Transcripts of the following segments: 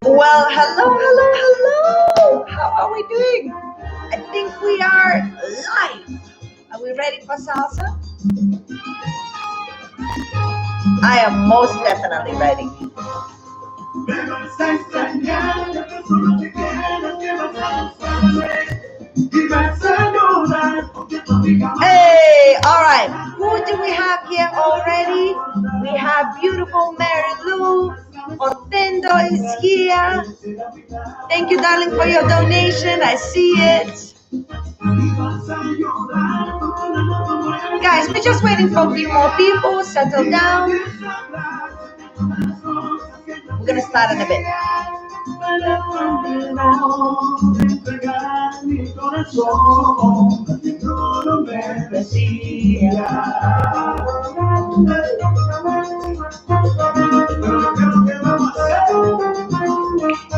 Well, hello. How are we doing? I think we are live. Are we ready for salsa? I am most definitely ready. Hey, all right. Who do we have here already? We have beautiful Mary Lou. Ortendo is here. Thank you, darling, for your donation. I see it. Guys, we're just waiting for a few more people. Settle down. We're going to start in a bit.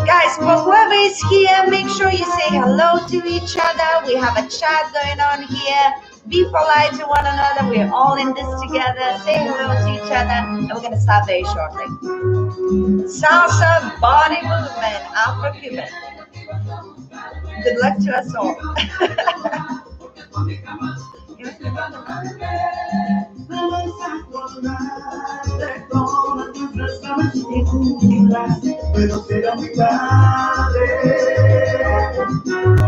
Guys, for whoever is here, make sure you say hello to each other. We have a chat going on here. Be polite to one another. We're all in this together. Say hello to each other. And we're going to start very shortly. Salsa, body movement, Afro Cuban. Good luck to us all.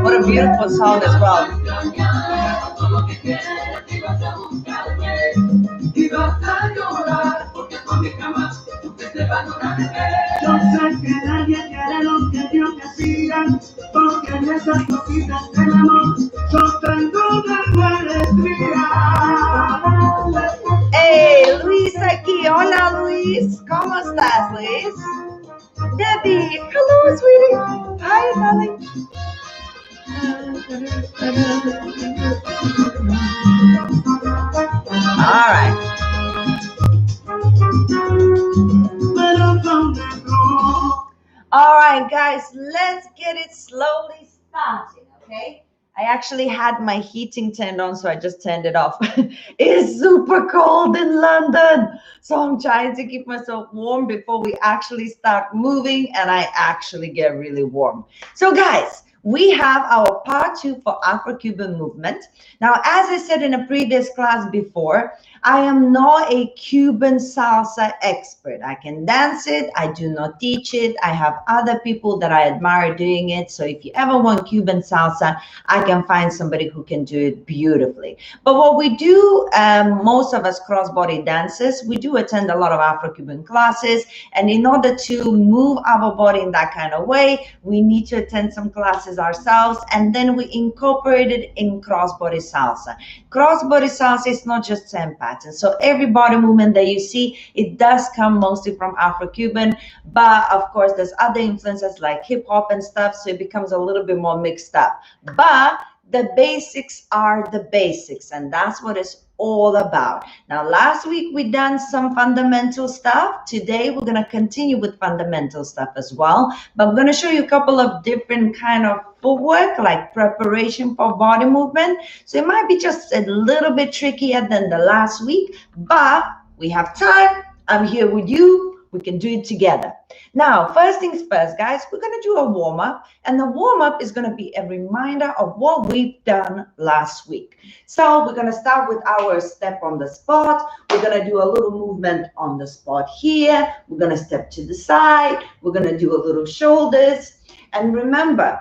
What a beautiful song as well. Yo sé que nadie quiere lo que yo quisiera, porque en esas cositas del amor yo tengo una alegría. Hey, Luis aquí. Hola, Luis. ¿Cómo estás, Luis? Debbie. Hello, sweetie. Hi, darling. All right. All right, guys, let's get it slowly started, okay? I actually had my heating turned on, so I just turned it off. It's super cold in London, so I'm trying to keep myself warm before we actually start moving, and I actually get really warm. So, guys, we have our part 2 for Afro Cuban movement. Now, as I said in a previous class before, I am not a Cuban salsa expert. I can dance it. I do not teach it. I have other people that I admire doing it. So if you ever want Cuban salsa, I can find somebody who can do it beautifully. But what we do, most of us cross-body dancers, we do attend a lot of Afro-Cuban classes. And in order to move our body in that kind of way, we need to attend some classes ourselves. And then we incorporate it in cross-body salsa. Cross-body salsa is not just 10 patterns. So every body movement that you see, it does come mostly from Afro-Cuban, but of course there's other influences like hip hop and stuff, so it becomes a little bit more mixed up. But the basics are the basics, and that's what it's all about. Now, last week we done some fundamental stuff. Today we're going to continue with fundamental stuff as well, but I'm going to show you a couple of different kind of footwork, like preparation for body movement. So it might be just a little bit trickier than the last week, but we have time. I'm here with you. We can do it together. Now, first things first, guys, we're going to do a warm-up, and the warm-up is going to be a reminder of what we've done last week. So we're going to start with our step on the spot. We're going to do a little movement on the spot here. We're going to step to the side. We're going to do a little shoulders. And remember,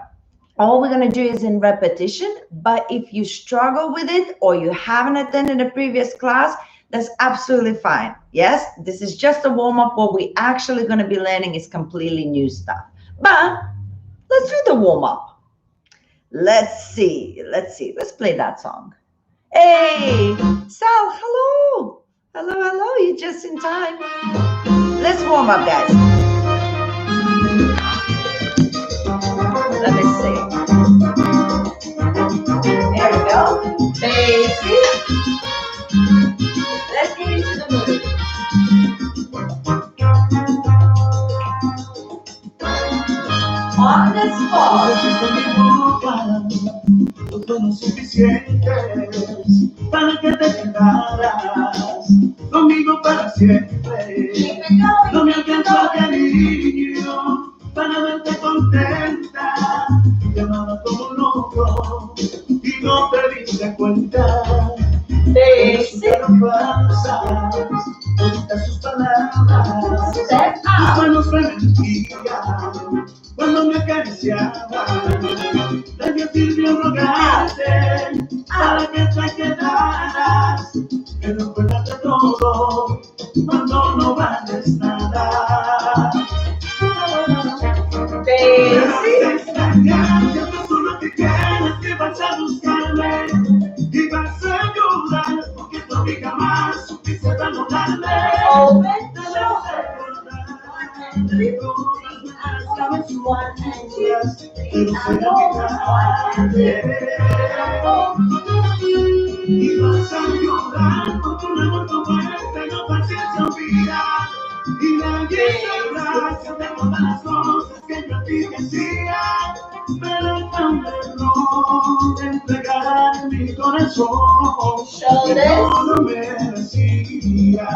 all we're going to do is in repetition, but if you struggle with it or you haven't attended a previous class, that's absolutely fine. Yes, this is just a warm-up. What we're actually going to be learning is completely new stuff. But let's do the warm-up. Let's see. Let's play that song. Hey, Sal, hello. Hello. You're just in time. Let's warm up, guys. Let me see. There we go. Basic. Let's get into the movie. On the spot. No fueron suficientes para que te quedaras. conmigo para siempre. No me alcanzó el cariño para verte contenta. Te amaba como un loco y no te diste cuenta. Resultaron falsas todas sus palabras. Tus manos me mentían cuando me acariciaban. De Dios sirvió rogarte para que te quedaras. Que no cuentas de todo cuando no vales nada. Pero si extrañas, yo no solo que quieres que vas a buscarme y vas a llorar porque tú a mí jamás supiste valorarme. Te vas a acordar de todas nuestras aventuras, pero será mi tarde. Y vas a llorar porque un amor como este no fácil se olvida. Y nadie sabrá de todas las cosas que yo a ti decía. Pero fue un error de entregar mi corazón que yo no merecía.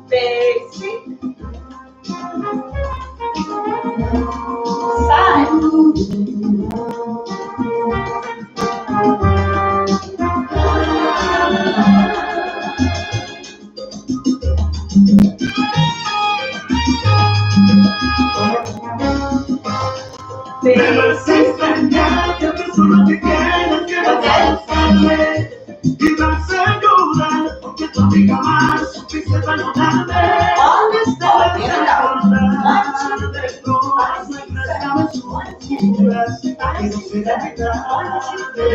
Basic side. Me vas a extrañar, que tú solo te quieras, que vas a buscarme y vas a llorar porque tú a mí jamás supiste valorarme. Te vas a acordar de todas nuestras aventuras y no será mi tarde.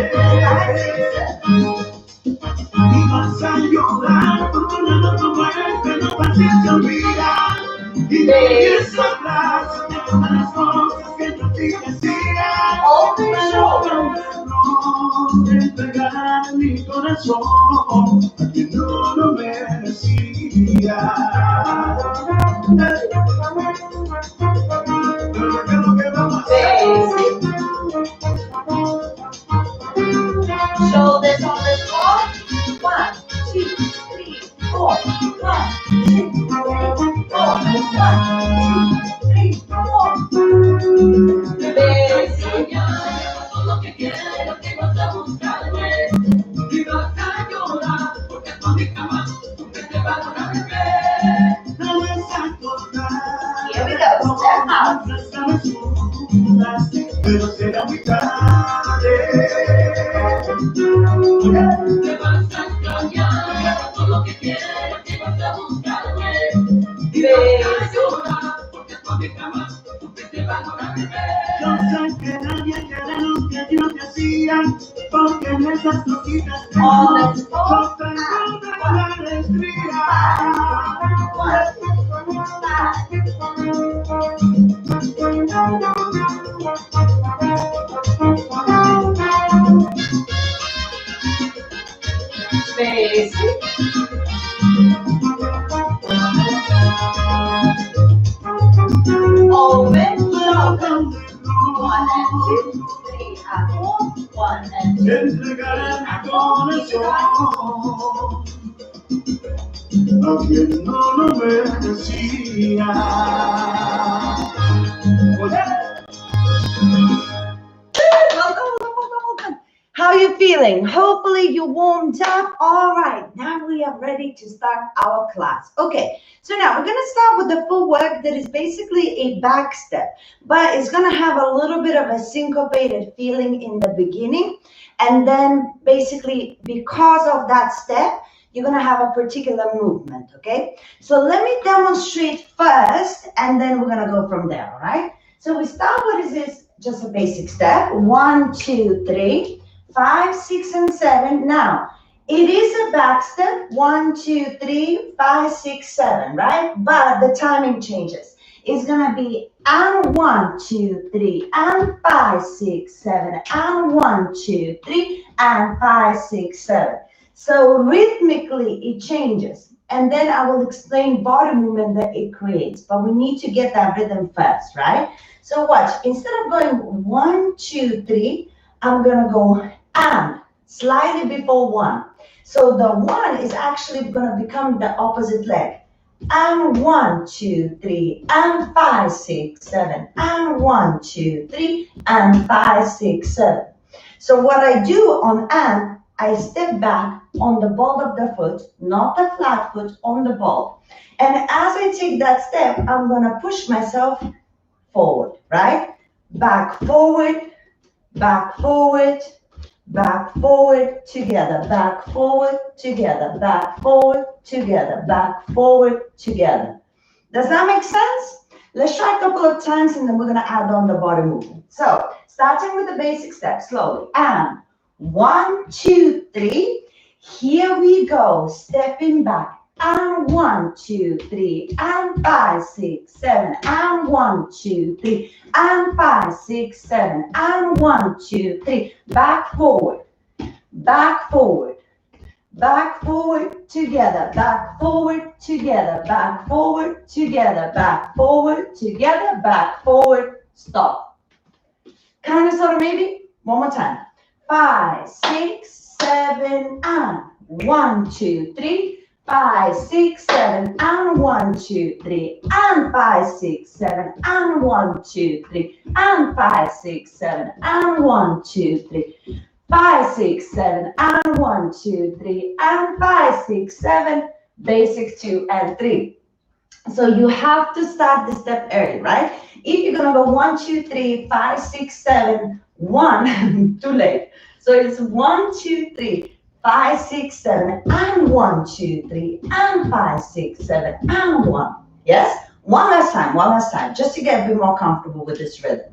Y vas a llorar porque un amor como este no fácil se olvida. Y nadie sabrá de todas las cosas que yo te decía. Pero fue un error de entregar mi corazón a quien no lo merecía. Pero ¿qué es lo que vamos a hacer? Shoulders on the floor. 1, 2, 3, 4. 1, 2, 3, 4. 1, 2, 3, 4. Basic. Todo lo que quiero que vas a buscarme y vas a llorar porque tú a mí jamás supiste valorarme. No me vas a acordar. Here we go. Step out. Pero será muy tarde. Te vas a extrañar todo lo que quieras que vas a buscarme y vas a llorar porque tú a mí jamás supiste valorarme. Yo sé que nadie quiere lo que yo te hacía porque en esas cositas que no tengo de la alegría. Basic. Open. Shoulder. 1 and 2, 3 and 4. 1 and 2. Entregaré mi corazón a quien no lo merecía. Welcome. How you feeling? Hopefully you warmed up. All right, now we are ready to start our class. Okay, so now we're going to start with the footwork that is basically a back step, but it's going to have a little bit of a syncopated feeling in the beginning. And then basically because of that step, you're going to have a particular movement, okay? So let me demonstrate first, and then we're going to go from there, all right? So we start, what is this? Just a basic step. 1, 2, 3, 5, 6, and 7. Now, it is a back step. 1, 2, 3, 5, 6, 7, right? But the timing changes. It's going to be and 1, 2, 3, and 5, 6, 7, and 1, 2, 3, and 5, 6, 7. So rhythmically, it changes. And then I will explain body movement that it creates. But we need to get that rhythm first, right? So watch. Instead of going 1, 2, 3, I'm going to go and slightly before 1. So the 1 is actually going to become the opposite leg. And 1, 2, 3, and 5, 6, 7, and 1, 2, 3, and 5, 6, 7. So what I do on and, I step back on the ball of the foot, not the flat foot, on the ball. And as I take that step, I'm going to push myself forward, right? Back, forward, back, forward, back, forward, together, back, forward, together, back, forward, together, back, forward, together. Does that make sense? Let's try a couple of times and then we're going to add on the body movement. So, starting with the basic steps slowly. And 1, 2, 3. Here we go. Stepping back. And 1, 2, 3. And 5, 6, 7. And 1, 2, 3. And 5, 6, 7. And 1, 2, 3. Back, forward. Back, forward. Back, forward, together, back, forward, together, back, forward, together, back, forward, together, back, forward, stop. Kind of, sort of, maybe. One more time. 5, 6, 7, and 1, 2, 3. 5, 6, 7, and 1, 2, 3. And 5, 6, 7, and 1, 2, 3. And 5, 6, 7, and 1, 2, 3. 5, 6, 7, and 1, 2, 3, and 5, 6, 7, basic 2 and 3. So you have to start the step early, right? If you're gonna go 1, 2, 3, 5, 6, 7, 1, too late. So it's 1, 2, 3, 5, 6, 7, and 1, 2, 3, and 5, 6, 7, and 1. Yes? One last time, just to get a bit more comfortable with this rhythm.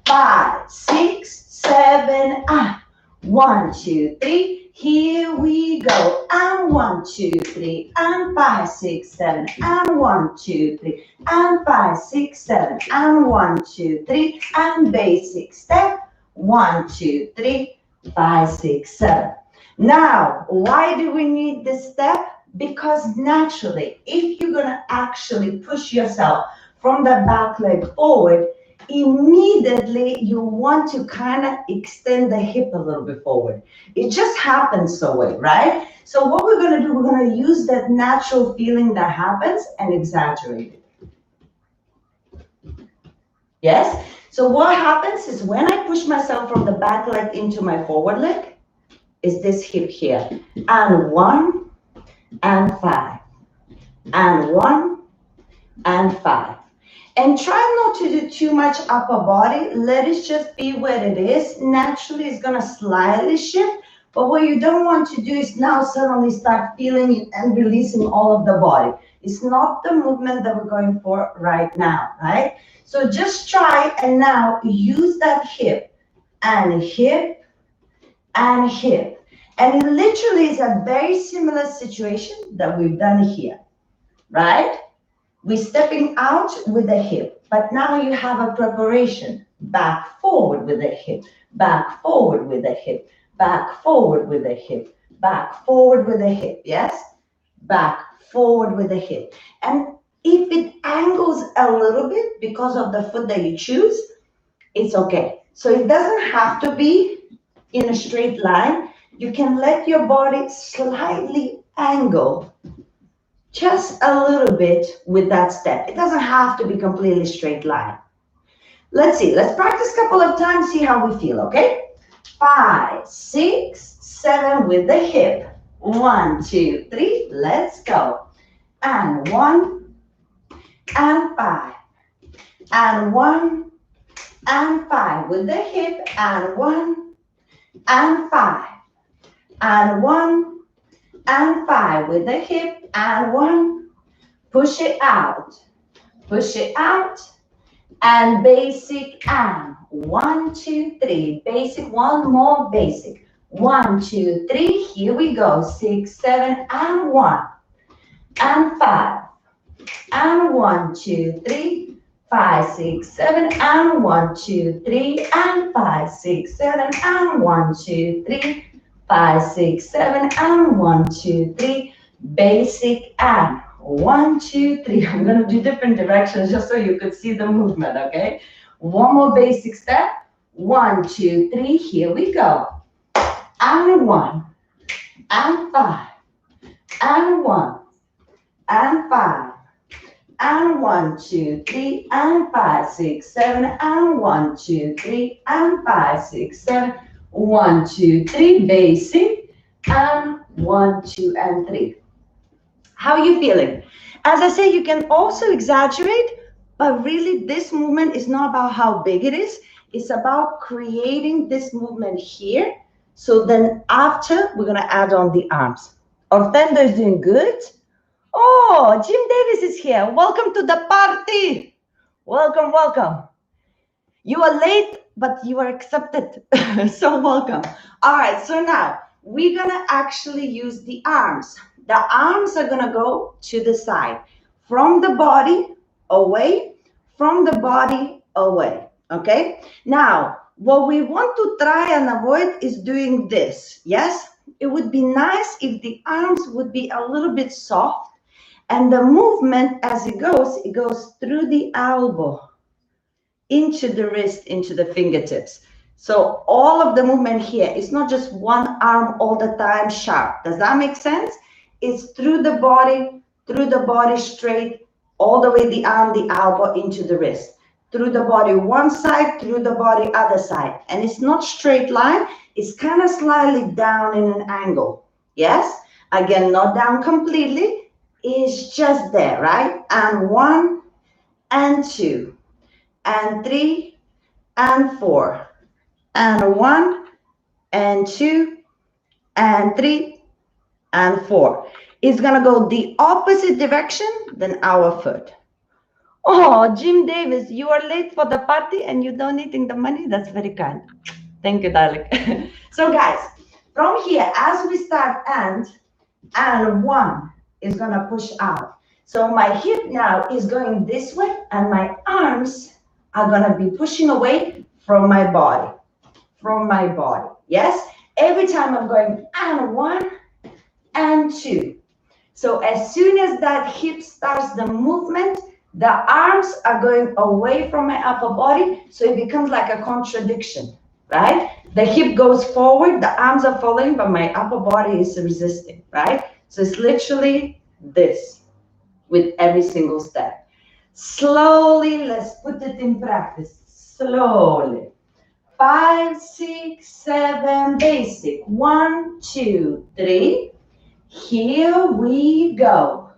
5, 6, 7, and 1, 2, 3, here we go. And 1, 2, 3, and 5, 6, 7, and 1, 2, 3, and 5, 6, 7, and 1, 2, 3, and basic step. 1, 2, 3, 5, 6, 7. Now, why do we need this step? Because naturally, if you're going to actually push yourself from the back leg forward, immediately you want to kind of extend the hip a little bit forward. It just happens so way, right? So what we're going to do, we're going to use that natural feeling that happens and exaggerate it. Yes? So what happens is when I push myself from the back leg into my forward leg, is this hip here. And 1, and 5. And 1, and 5. And try not to do too much upper body. Let it just be where it is. Naturally, it's going to slightly shift. But what you don't want to do is now suddenly start feeling and releasing all of the body. It's not the movement that we're going for right now, right? So just try and now use that hip and hip and hip. And it literally is a very similar situation that we've done here, right? We're stepping out with the hip, but now you have a preparation. Back forward with the hip, back forward with the hip, back forward with the hip, back forward with the hip, yes? Back forward with the hip. And if it angles a little bit because of the foot that you choose, it's okay. So it doesn't have to be in a straight line. You can let your body slightly angle just a little bit with that step. It doesn't have to be completely straight line. Let's see. Let's practice a couple of times, see how we feel, okay? 5, 6, 7 with the hip. 1, 2, 3. Let's go. And 1, and 5. And 1, and 5 with the hip. And 1, and 5. And 1, and 5 with the hip. And 1. Push it out. Push it out. And basic and 1, 2, 3. Basic. One more basic. 1, 2, 3. Here we go. 6, 7, and 1. And 5. And 1, 2, 3. 5, 6, 7, and 1, 2, 3. And 5, 6, 7, and 1, 2, 3. 5, 6, 7, and 1, 2, 3. Basic and 1, 2, 3. I'm going to do different directions just so you could see the movement, okay? One more basic step. 1, 2, 3. Here we go. And 1. and 5, and 1, and 5, and 1, 2, 3, and 5, 6, 7, and 1, 2, 3, and 5, 6, 7, 1, 2, 3, basic, and 1, 2, and 3. How are you feeling? As I say, you can also exaggerate, but really this movement is not about how big it is. It's about creating this movement here. So then after, we're gonna add on the arms. Ortendo is doing good. Oh, Jim Davis is here. Welcome to the party. Welcome, welcome. You are late, but you are accepted. So welcome. All right, so now we're gonna actually use the arms. The arms are gonna go to the side, from the body away, from the body away, okay? Now, what we want to try and avoid is doing this, yes? It would be nice if the arms would be a little bit soft, and the movement as it goes through the elbow, into the wrist, into the fingertips. So all of the movement here is not just one arm all the time sharp. Does that make sense? It's through the body straight, all the way the arm, the elbow into the wrist. Through the body one side, through the body other side. And it's not straight line, it's kind of slightly down in an angle. Yes? Again, not down completely, it's just there, right? And 1 and 2. And 3 and 4 and 1 and 2 and 3 and 4. It's gonna go the opposite direction than our foot. Oh, Jim Davis, you are late for the party and you're donating the money. That's very kind. Thank you, darling. So guys, from here, as we start and 1 is gonna push out. So my hip now is going this way and my arms are gonna be pushing away from my body, yes? Every time I'm going and 1 and 2. So as soon as that hip starts the movement, the arms are going away from my upper body, so it becomes like a contradiction, right? The hip goes forward, the arms are following, but my upper body is resisting, right? So it's literally this with every single step. Slowly, let's put it in practice. Slowly. 5, 6, 7, basic. 1, 2, 3. Here we go.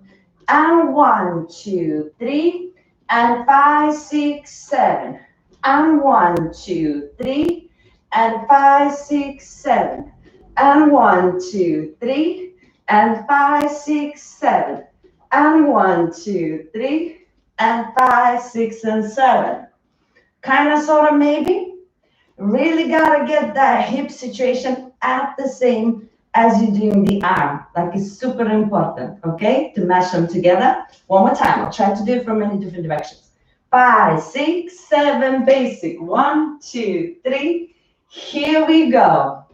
And 1, 2, 3. And 5, 6, 7. And 1, 2, 3. And 5, 6, 7. And 1, 2, 3. And 5, 6, 7. And 1, 2, 3. And 5, 6, and 7. Kind of, sort of, maybe. Really gotta get that hip situation at the same as you're doing the arm. Like, it's super important, okay? To match them together. One more time. I'll try to do it from many different directions. 5, 6, 7, basic. 1, 2, 3. Here we go.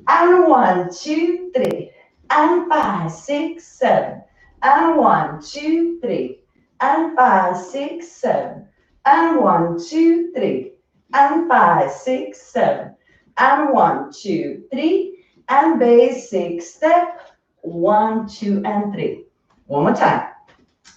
And 1, 2, 3. And 5, 6, 7. And 1, 2, 3. And 5, 6, 7. And 1, 2, 3. And 5, 6, 7. And 1, 2, 3. And basic step. 1, 2, and 3. One more time.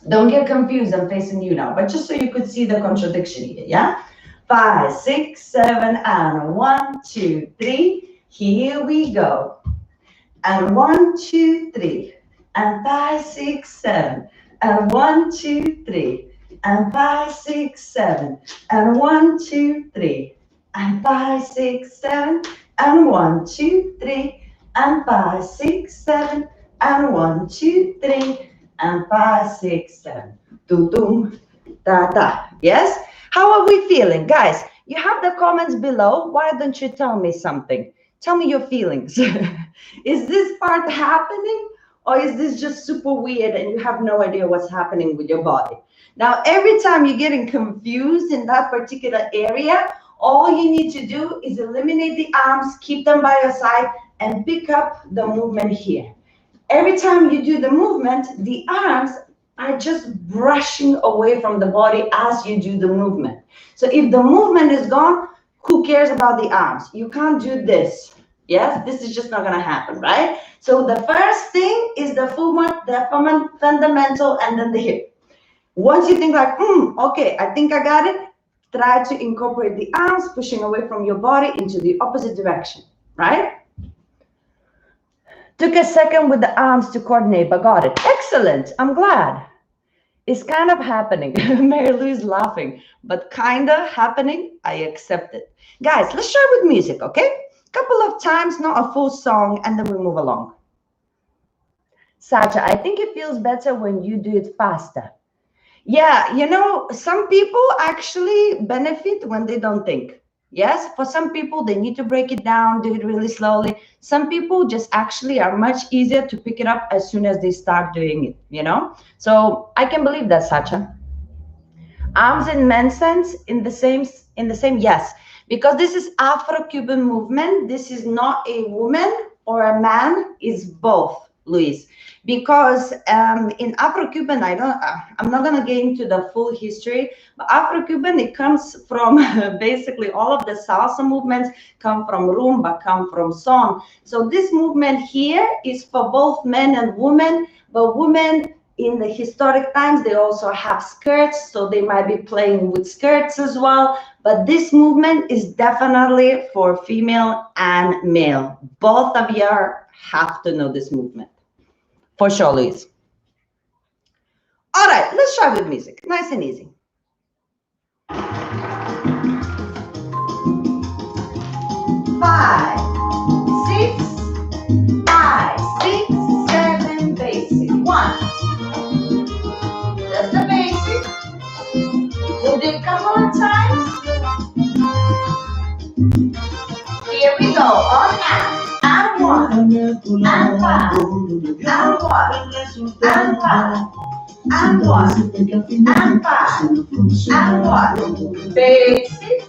Don't get confused. I'm facing you now, but just so you could see the contradiction here, yeah? 5, 6, 7, and 1, 2, 3. Here we go. And 1, 2, 3. And 5, 6, 7. And 1, 2, 3. And 5, 6, 7. And 1, 2, 3. And 5, 6, 7. And 1, 2, 3. And 5, 6, 7. And 1, 2, 3. And 5, 6, 7. Dum, da, da. Yes? How are we feeling? Guys, you have the comments below. Why don't you tell me something? Tell me your feelings. Is this part happening? Or is this just super weird and you have no idea what's happening with your body? Now, every time you're getting confused in that particular area, all you need to do is eliminate the arms, keep them by your side, and pick up the movement here. Every time you do the movement, the arms are just brushing away from the body as you do the movement. So if the movement is gone, who cares about the arms? You can't do this. Yes, this is just not gonna happen, right? So the first thing is the fundamental, and then the hip. Once you think like, okay, I think I got it, try to incorporate the arms, pushing away from your body into the opposite direction, right? Took a second with the arms to coordinate, but got it. Excellent. I'm glad. It's kind of happening. Mary Lou is laughing, but kind of happening. I accept it. Guys, let's try with music, okay? Couple of times, not a full song, and then we move along. Sacha, I think it feels better when you do it faster. Yeah, some people actually benefit when they don't think. Yes, for some people, they need to break it down, do it really slowly. Some people just actually are much easier to pick it up as soon as they start doing it. So I can believe that, Sacha. Arms in men's sense, in the same, yes, because this is Afro Cuban movement. This is not a woman or a man, it's both, Luis. Because in Afro Cuban, I'm not gonna get into the full history, but Afro Cuban, it comes from basically all of the salsa movements come from rumba, come from son. So this movement here is for both men and women, but women in the historic times, they also have skirts, so they might be playing with skirts as well. But this movement is definitely for female and male. Both of you have to know this movement. For sure, Luis. All right, let's try with music. Nice and easy. 5, 6, 5, 6, 7, basic. 1. Just the basic. We'll do a couple of times. Here we go. On and 1, and 5, and 1, and 5, and 1, and 5, and 1. Basic.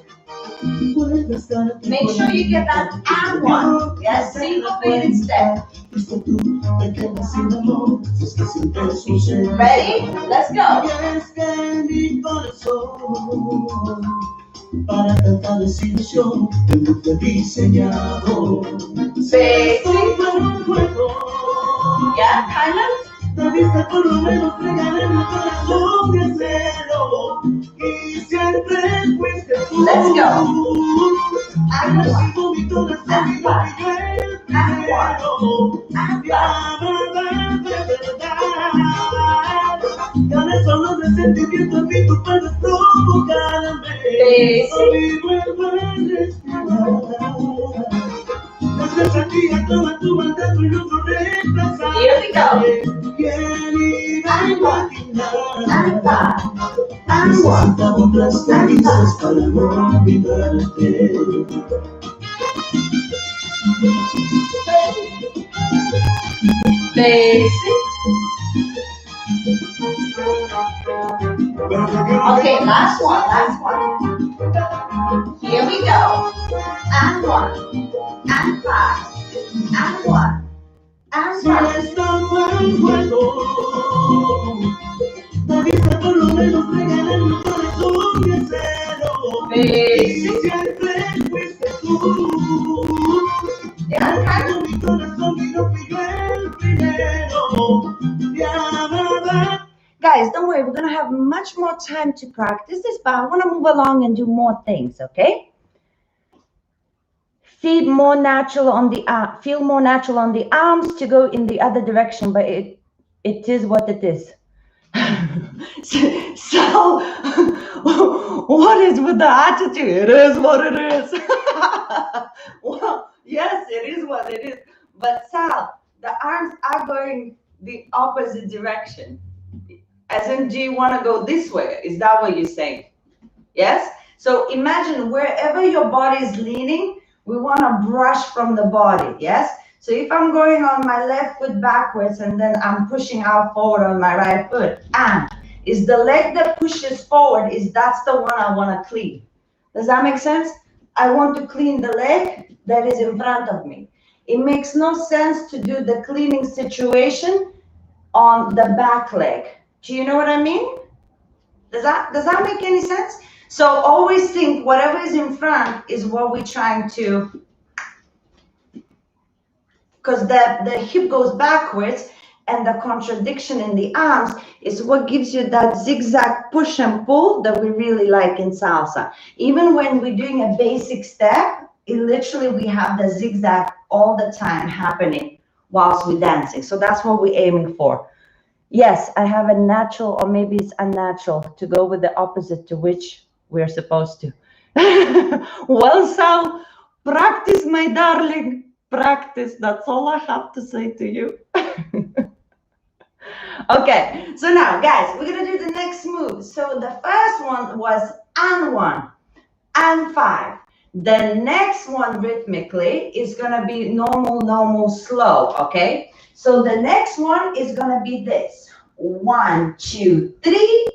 Make sure you get that and 1. Yes, single beat step. Ready? Let's go. Para tratar de ilusión, tengo que diseñado. Basic. Yeah, kind of. Revisa por lo menos regalé mi corazón de cero. Y siempre fuiste tú. Let's go. And recibo mi corazón y lo que yo el primero. Y la verdad de verdad. Ganes solo de sentimiento en mi tu puedes provocarme. Hoy vuelvo a respirar. Desde aquí a toda tu maldad y no reemplazar. Here we go. ¿Quién iba a imaginar? Necesitaba otras caricias para no olvidarte. Basic. Okay, last one. Here we go. And 1, and 5, and 1, and 5. Por lo menos regalé mi corazón de cero. Y siempre fuiste tú. Dejando mi corazón y no fui yo el primero. Guys, don't worry, we're gonna have much more time to practice this, but I want to move along and do more things, okay? Feel more natural on the arms to go in the other direction, but it is what it is. So what is with the attitude? It is what it is. Well, yes, it is what it is. But Sal, the arms are going the opposite direction. As in, do you want to go this way? Is that what you're saying? Yes? So imagine wherever your body is leaning, we want to brush from the body. Yes? So if I'm going on my left foot backwards and then I'm pushing out forward on my right foot, and is the leg that pushes forward, that's the one I want to clean. Does that make sense? I want to clean the leg that is in front of me. It makes no sense to do the cleaning situation on the back leg. Do you know what I mean? Does that make any sense? So always think whatever is in front is what we're trying to because the hip goes backwards, and the contradiction in the arms is what gives you that zigzag push and pull that we really like in salsa. Even when we're doing a basic step, it literally we have the zigzag all the time happening whilst we're dancing. So that's what we're aiming for. Yes, I have a natural, or maybe it's unnatural, to go with the opposite to which we're supposed to. Well, Sal, practice, my darling, practice. That's all I have to say to you. Okay, so now, guys, we're gonna do the next move. So the first one was and 1 and 5. The next one rhythmically is gonna be normal, normal, slow, okay? So the next one is gonna be this. 1, 2, 3,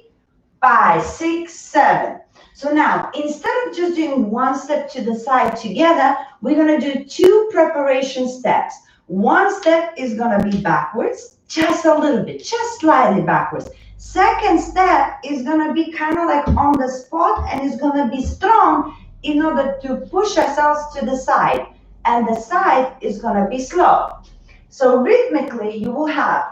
5, 6, 7. So now, instead of just doing one step to the side together, we're gonna do 2 preparation steps. One step is gonna be backwards, just a little bit, just slightly backwards. Second step is gonna be kind of like on the spot, and it's gonna be strong in order to push ourselves to the side, and the side is gonna be slow. So rhythmically, you will have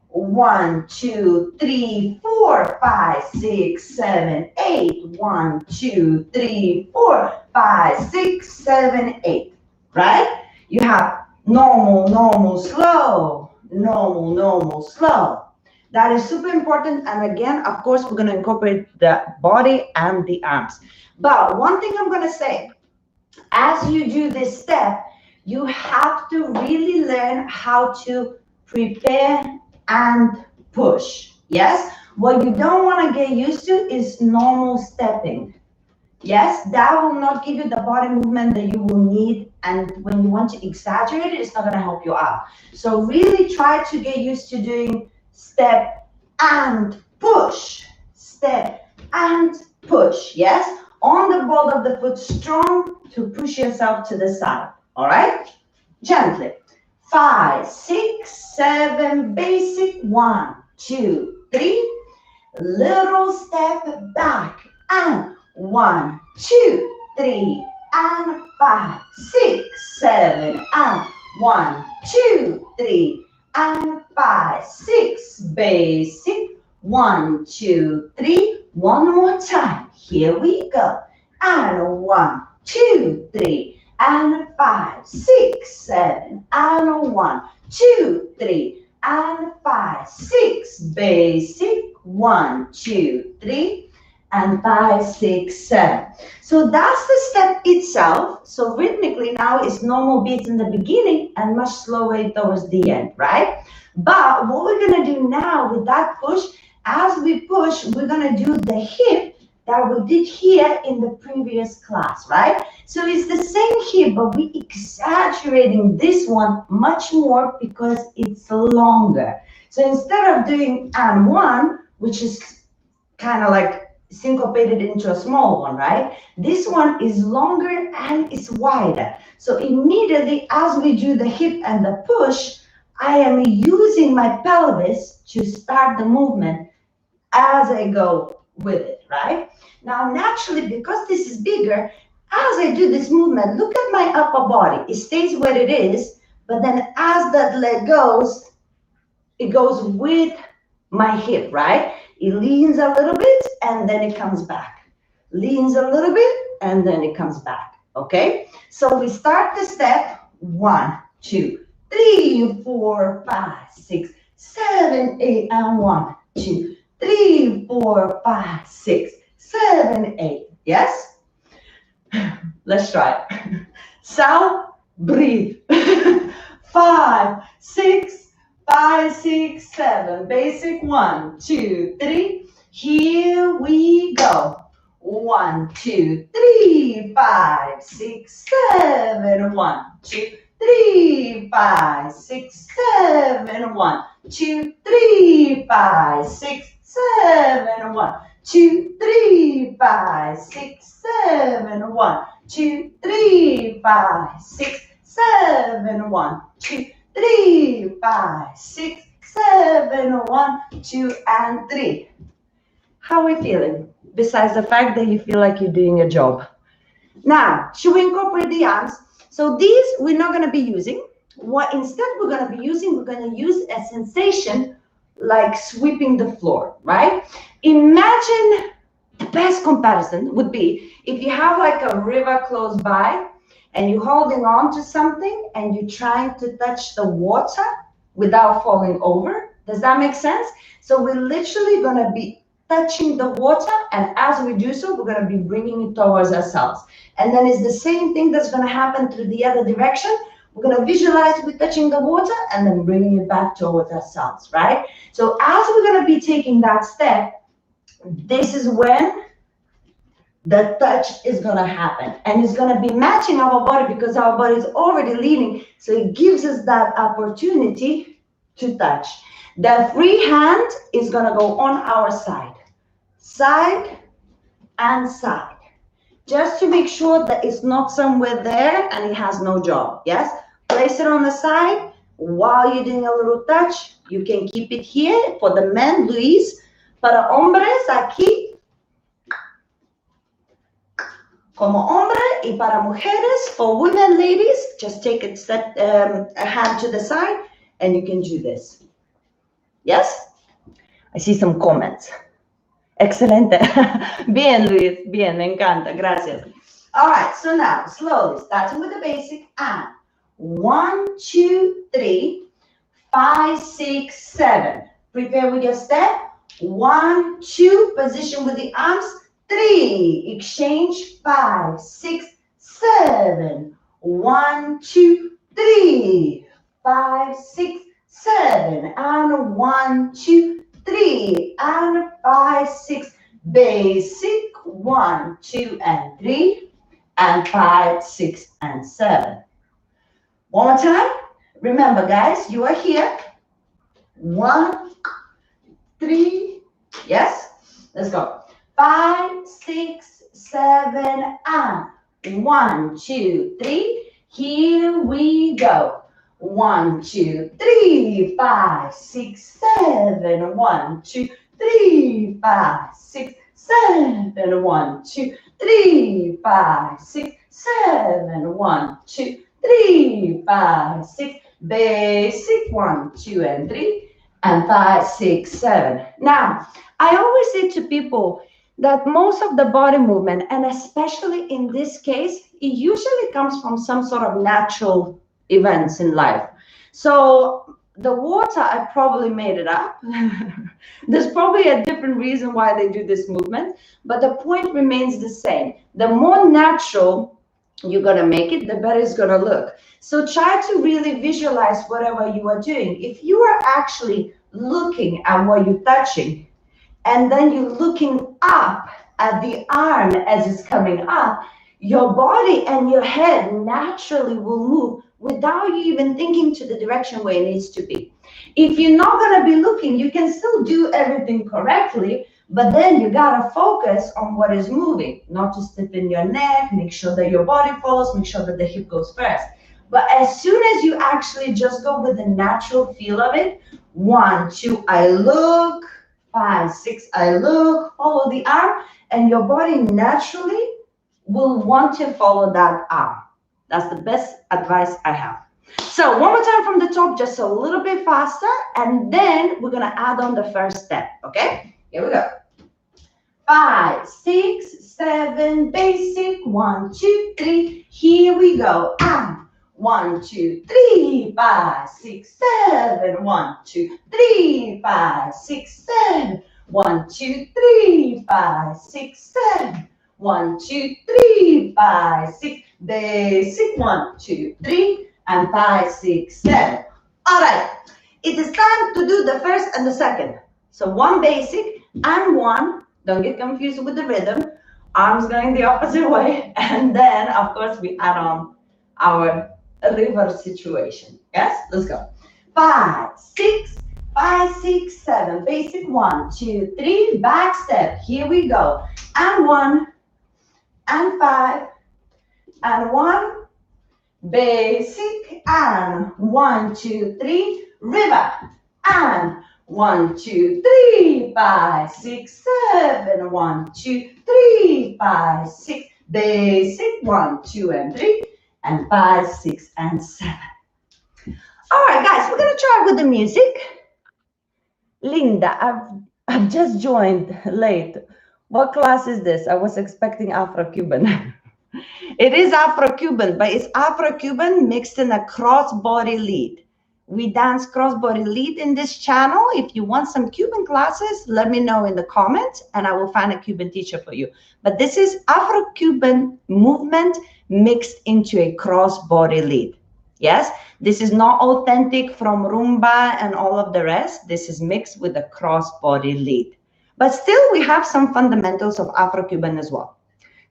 1, 2, 3, 4, 5, 6, 7, 8. 1, 2, 3, 4, 5, 6, 7, 8. Right? You have normal, normal, slow, normal, normal, slow. That is super important. And again, of course, we're going to incorporate the body and the arms. But one thing I'm going to say, as you do this step, you have to really learn how to prepare and push. Yes? What you don't want to get used to is normal stepping. Yes, that will not give you the body movement that you will need, and when you want to exaggerate it, it's not going to help you out. So really try to get used to doing step and push, step and push. Yes, on the ball of the foot, strong to push yourself to the side. All right, gently. 5, 6, 7, basic. 1, 2, 3. Little step back and 1, 2, 3, and 5, 6, 7, and 1, 2, 3, and 5, 6, basic. 1, 2, 3. One more time. Here we go. And 1, 2, 3, and 5, 6, 7, and 1, 2, 3, and 5, 6, basic. 1, 2, 3. And 5, 6, 7. So that's the step itself. So rhythmically now it's normal beats in the beginning and much slower towards the end, right? But what we're gonna do now with that push, as we push, we're gonna do the hip that we did here in the previous class, right? So it's the same hip, but we're exaggerating this one much more because it's longer. So instead of doing and 1, which is kind of like syncopated into a small one, right? This one is longer and it's wider. So immediately as we do the hip and the push, I am using my pelvis to start the movement as I go with it, right? Now, naturally, because this is bigger, as I do this movement, look at my upper body. It stays where it is, but then as that leg goes, it goes with my hip, right? It leans a little bit and then it comes back. Leans a little bit and then it comes back, okay? So we start the step. 1, 2, 3, 4, 5, 6, 7, 8, and 1, 2, 3, 4, 5, 6, 7, 8. Yes? Let's try it. So breathe. 5, 6, 5, 6, 7. Basic. 1, 2, 3. Here we go. 1, 2, 3, 5, 6, 7. 1, 2, 3, 5, 6, 7. 1, 2, 3, 5, 6, 7. 1, 2, 3, 5, 6, 7. 1, 2, 3, 5, 6, 7. 1, 2, 3, 5, 6, 7. 1, 2, and 3. How are we feeling? Besides the fact that you feel like you're doing a job. Now, should we incorporate the arms? So these we're not going to be using. what instead we're going to be using, we're going to use a sensation like sweeping the floor, right? Imagine the best comparison would be if you have like a river close by and you're holding on to something and you're trying to touch the water without falling over. Does that make sense? So we're literally going to be touching the water, and as we do so, we're going to be bringing it towards ourselves. And then it's the same thing that's going to happen through the other direction. We're going to visualize we're touching the water and then bringing it back towards ourselves, right? So as we're going to be taking that step, this is when the touch is going to happen, and it's going to be matching our body because our body is already leaning, so it gives us that opportunity to touch. The free hand is going to go on our side, side and side, just to make sure that it's not somewhere there and it has no job. Yes, place it on the side while you're doing a little touch. You can keep it here for the men, Luis. Para hombres aquí como hombre, y para mujeres, for women, ladies, just take it, set a hand to the side and you can do this. Yes? I see some comments. Excelente. Bien, Luis. Bien, me encanta. Gracias. All right, so now, slowly, starting with the basic, and 1, 2, 3, 5, 6, 7. Prepare with your step. 1, 2, position with the arms. 3, exchange. 5, 6, 7. 1, 2, 3, 5, 6, 7. And 1, 2, 3, and 5, 6. Basic. 1, 2, and 3, and 5, 6, and 7. One more time. Remember, guys, you are here. 1, 3. Yes? Let's go. 5, 6, 7, and 1, 2, 3. Here we go. 1, 2, 3, 5, 6, 7. 1, 2, 3, 5, 6, 7. 1, 2, 3, 5, 6, 7. 1, 2, 3, 5, 6. Basic. 1, 2, and 3, and 5, 6, 7. Now, I always say to people that most of the body movement, and especially in this case, it usually comes from some sort of natural events in life. So the water, I probably made it up. There's probably a different reason why they do this movement, but the point remains the same. The more natural you're going to make it, the better it's going to look. So try to really visualize whatever you are doing. If you are actually looking at what you're touching, and then you're looking up at the arm as it's coming up, your body and your head naturally will move without you even thinking to the direction where it needs to be. If you're not going to be looking, you can still do everything correctly, but then you got to focus on what is moving, not to stiffen your neck, make sure that your body follows, make sure that the hip goes first. But as soon as you actually just go with the natural feel of it, 1, 2, I look, 5, 6, I look, follow the arm, and your body naturally will want to follow that arm. That's the best advice I have. So one more time from the top, just a little bit faster, and then we're gonna add on the first step, okay? Here we go. 5, 6, 7, basic. 1, 2, 3, here we go. And 1, 2, 3, 5, 6, 7. 1, 2, 3, 5, 6, 7. 1, 2, 3, 5, 6, 7. 1, 2, 3, 5, 6. Basic. 1, 2, 3, and 5, 6, 7. All right. It is time to do the first and the second. So 1 basic and 1. Don't get confused with the rhythm. Arms going the opposite way, and then of course we add on our river situation. Yes, let's go. 5, 6, 5, 6, 7. Basic. 1, 2, 3. Back step. Here we go. And 1, and 5, and 1. Basic. And 1, 2, 3. River. And 1, 2, 3, 5, 6, 7. 1, 2, 3, 5, 6. Basic. 1, 2, and 3. And 5, 6, and 7. All right, guys, we're gonna try with the music. Linda, I've just joined late. What class is this? I was expecting Afro Cuban. It is Afro Cuban, but it's Afro Cuban mixed in a cross-body lead. We dance cross-body lead in this channel. If you want some Cuban classes, let me know in the comments and I will find a Cuban teacher for you. But this is Afro Cuban movement mixed into a cross-body lead. Yes, this is not authentic from rumba and all of the rest. This is mixed with a cross-body lead. But still, we have some fundamentals of Afro Cuban as well.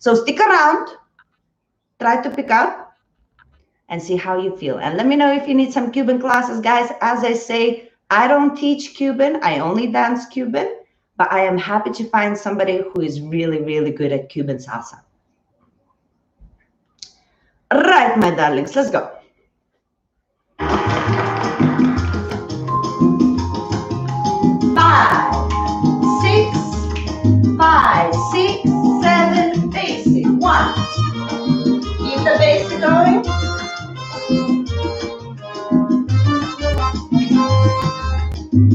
So stick around. Try to pick up and see how you feel. And let me know if you need some Cuban classes, guys. As I say, I don't teach Cuban. I only dance Cuban, but I am happy to find somebody who is really, really good at Cuban salsa. Right, my darlings, let's go. 5, 6, 7, basic. 1. Keep the basic going.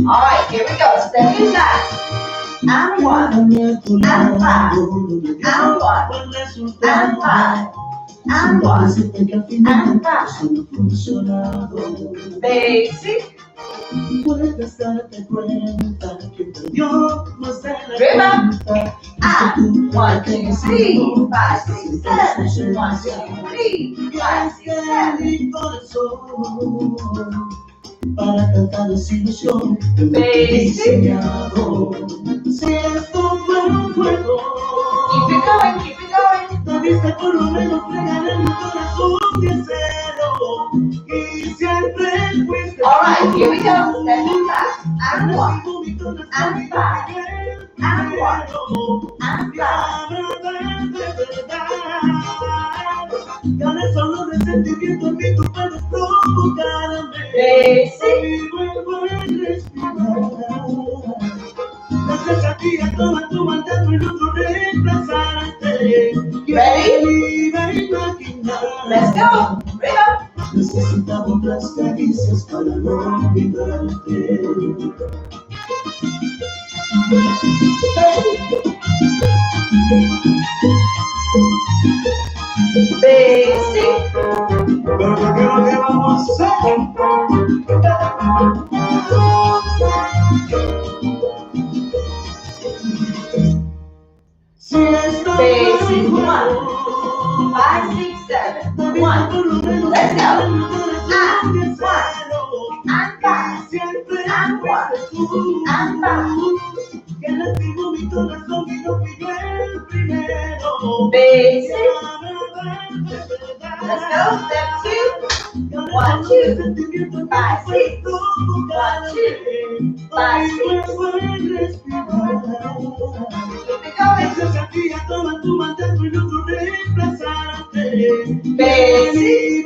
All right, here we go. Stepping back. And 1, and 5, and 1, and 5, and 1, and 5. Basic. Puedes darte cuenta que te dio más de la cuenta. And 1, 2, 3, 5, 6, 7. 1, 2, 3, 5, 6, 7. Para cantar desilusión diseñado. Si esto fue un juego, keep it going, keep it going. Debiste por lo menos regalar mi corazón sincero y siempre fuiste. All right, here we go. Stepping back. And 1, and 5, and 1, and 5. Gané solo de sentimientos que tú puedes provocarme. Basic. Gracias a ti, a toda tu maldad, no logro reemplazarte. Ready? Let's go. Bring up. Necesitaba otras caricias para no olvidarte. Basic. Pero ¿qué es lo que vamos a hacer? Basic. 1, 5, 6, 7. 1. Let's go. And 1, and 5, and 1, and 5. Que lastimó mi corazón y no fui yo el primero. Basic. Let's go. Step 2. 1, 2, 5, 6. 1, 2, 5, 6. Keep it going. Gracias a ti, a toda tu maldad, no logro reemplazarte. Basic.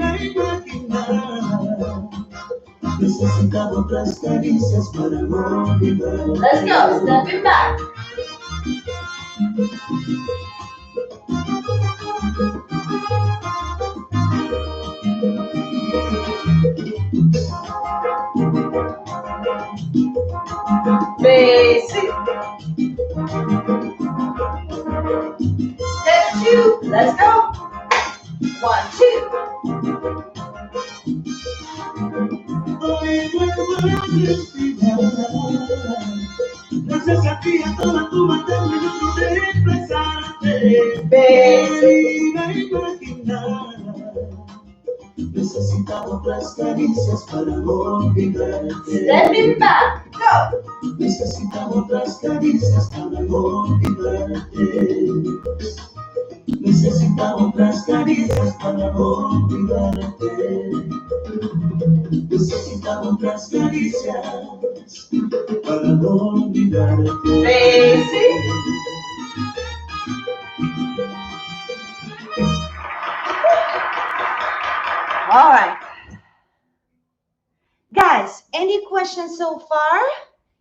Necesitaba otras caricias para no olvidarte. Let's go. Stepping back. Basic. Step 2. Let's go. 1, 2. Gracias a ti, a toda tu maldad, no logro reemplazarte. Basic. Necesitaba otras caricias para no olvidarte. Stepping back. Go. Necesitaba otras caricias para no olvidarte. Necesitaba otras caricias para no olvidarte. Necesitaba otras caricias para no olvidarte. Basic. All right. Guys, any questions so far?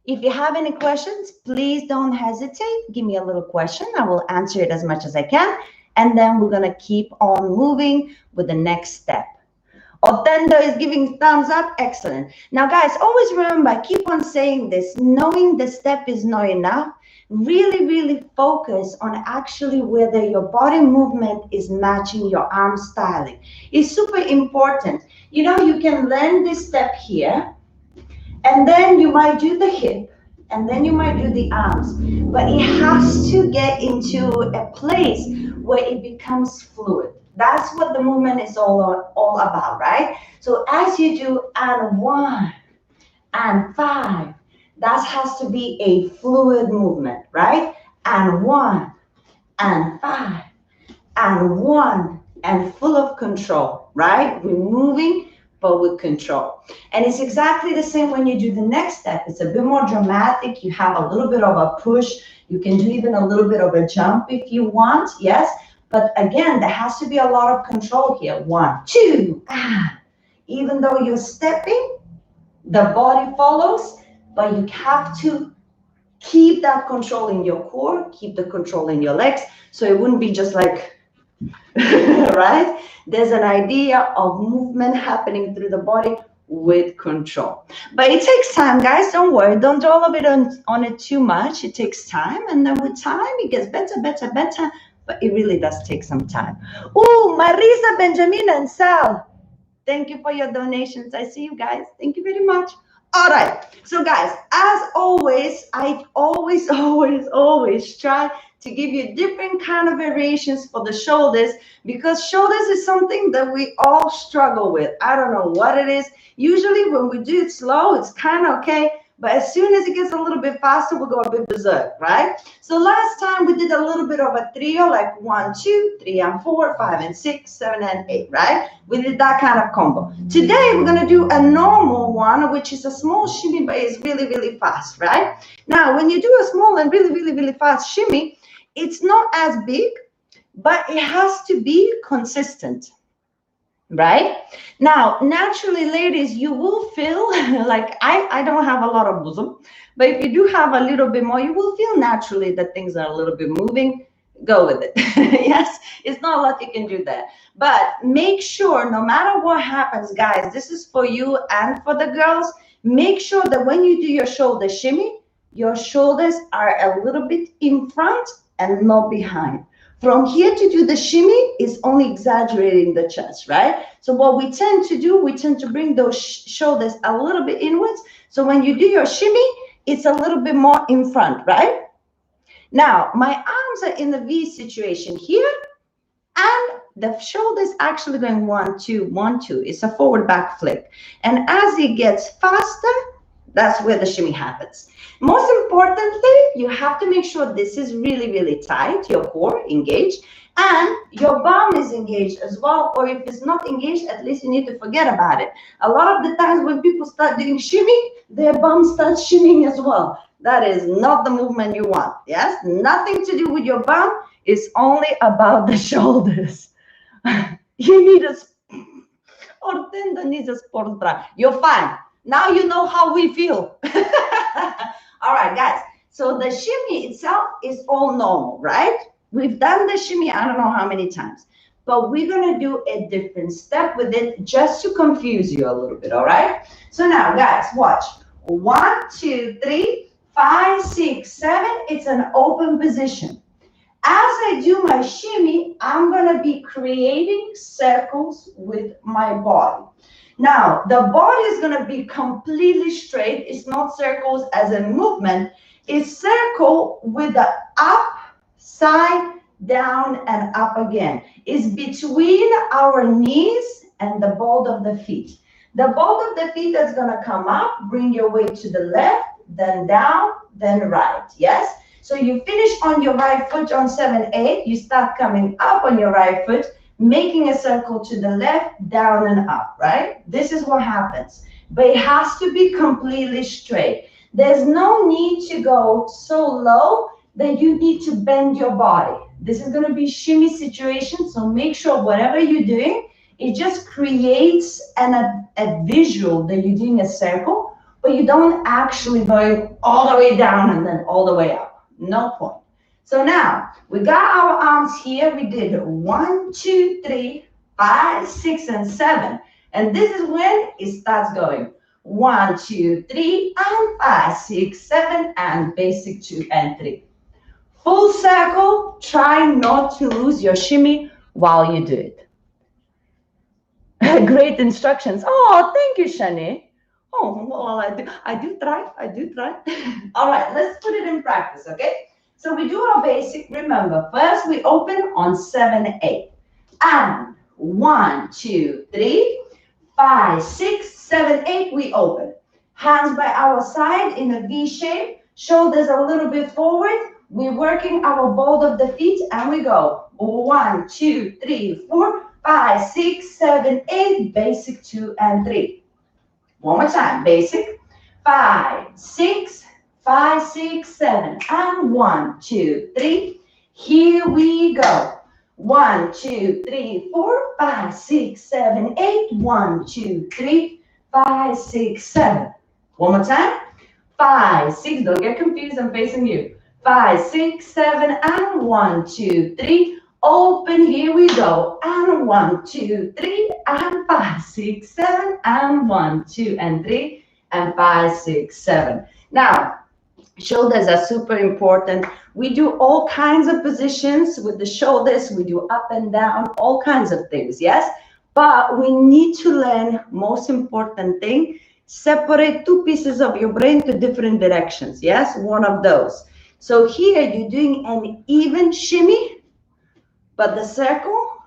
If you have any questions, please don't hesitate. Give me a little question. I will answer it as much as I can. And then we're going to keep on moving with the next step. Otendo is giving thumbs up. Excellent. Now, guys, always remember, I keep on saying this, knowing the step is not enough. Really, really focus on actually whether your body movement is matching your arm styling. It's super important. You know, you can learn this step here, and then you might do the hip, and then you might do the arms, but it has to get into a place where it becomes fluid. That's what the movement is all about, right? So as you do and 1 and 5, that has to be a fluid movement, right? And 1 and 5 and 1 and full of control, right? We're moving, but with control. And it's exactly the same when you do the next step. It's a bit more dramatic. You have a little bit of a push. You can do even a little bit of a jump if you want, yes? But again, there has to be a lot of control here. 1, 2, even though you're stepping, the body follows, but you have to keep that control in your core, keep the control in your legs, so it wouldn't be just like, right? There's an idea of movement happening through the body with control. But it takes time, guys. Don't worry. Don't dwell a bit on it too much. It takes time, and then with time, it gets better, better, better. But it really does take some time. Oh, Marisa, Benjamin, and Sal. Thank you for your donations. I see you guys. Thank you very much. All right. So, guys, as always, I always try to give you different kind of variations for the shoulders, because shoulders is something that we all struggle with. I don't know what it is. Usually when we do it slow, it's kind of okay. But as soon as it gets a little bit faster, we'll go a bit berserk, right? So last time we did a little bit of a trio, like 1, 2, 3, and 4, 5, and 6, 7, and 8, right? We did that kind of combo. Today, we're going to do a normal one, which is a small shimmy, but it's really, really fast, right? Now, when you do a small and really, really, really fast shimmy, it's not as big, but it has to be consistent. Right? Now, naturally, ladies, you will feel like I don't have a lot of bosom, but if you do have a little bit more, you will feel naturally that things are a little bit moving. Go with it. Yes, it's not a lot you can do there. But make sure, no matter what happens, guys, this is for you and for the girls, make sure that when you do your shoulder shimmy, your shoulders are a little bit in front and not behind. From here to do the shimmy is only exaggerating the chest, right? So what we tend to do, we tend to bring those shoulders a little bit inwards. So when you do your shimmy, it's a little bit more in front, right? Now, my arms are in the V situation here, and the shoulders actually going 1, 2, 1, 2. It's a forward back flick. And as it gets faster, that's where the shimmy happens. Most importantly, you have to make sure this is really, really tight, your core engaged, and your bum is engaged as well. Or if it's not engaged, at least you need to forget about it. A lot of the times when people start doing shimmy, their bum starts shimmying as well. That is not the movement you want. Yes, nothing to do with your bum. It's only about the shoulders. You need a Ortenda needs a sports bra. You're fine. Now you know how we feel. All right, guys. So the shimmy itself is all normal, right? We've done the shimmy I don't know how many times, but we're going to do a different step with it just to confuse you a little bit, all right? So now, guys, watch. 1, 2, 3, 5, 6, 7. It's an open position. As I do my shimmy, I'm going to be creating circles with my body. Now, the body is going to be completely straight. It's not circles as a movement. It's circle with the up, side, down, and up again. It's between our knees and the ball of the feet. The ball of the feet is going to come up, bring your weight to the left, then down, then right. Yes? So you finish on your right foot on 7, 8. You start coming up on your right foot, making a circle to the left, down, and up, right? This is what happens. But it has to be completely straight. There's no need to go so low that you need to bend your body. This is going to be shimmy situation, so make sure whatever you're doing, it just creates a visual that you're doing a circle, but you don't actually go all the way down and then all the way up. No point. So now we got our arms here. We did 1, 2, 3, 5, 6, and 7. And this is when it starts going. 1, 2, 3, and 5, 6, 7, and basic 2 and 3. Full circle. Try not to lose your shimmy while you do it. Great instructions. Oh, thank you, Shani. Oh, well, I do try. All right, let's put it in practice, okay? So we do our basic. Remember, first we open on 7, 8. And 1, 2, 3, 5, 6, 7, 8, we open. Hands by our side in a V shape, shoulders a little bit forward. We're working our ball of the feet and we go 1, 2, 3, 4, 5, 6, 7, 8, basic 2 and 3. One more time, basic 5, 6, 5, 6, 7, and 1, 2, 3. Here we go. 1, 2, 3, 4, 5, 6, 7, 8. 1, 2, 3, 5, 6, 7. One more time. 5, 6. Don't get confused. I'm facing you. 5, 6, 7, and 1, 2, 3. Open. Here we go. And 1, 2, 3, and 5, 6, 7, and 1, 2, and 3, and 5, 6, 7. Now, shoulders are super important. We do all kinds of positions with the shoulders. We do up and down, all kinds of things, yes? But we need to learn, most important thing, separate two pieces of your brain to different directions, yes? One of those. So here you're doing an even shimmy, but the circle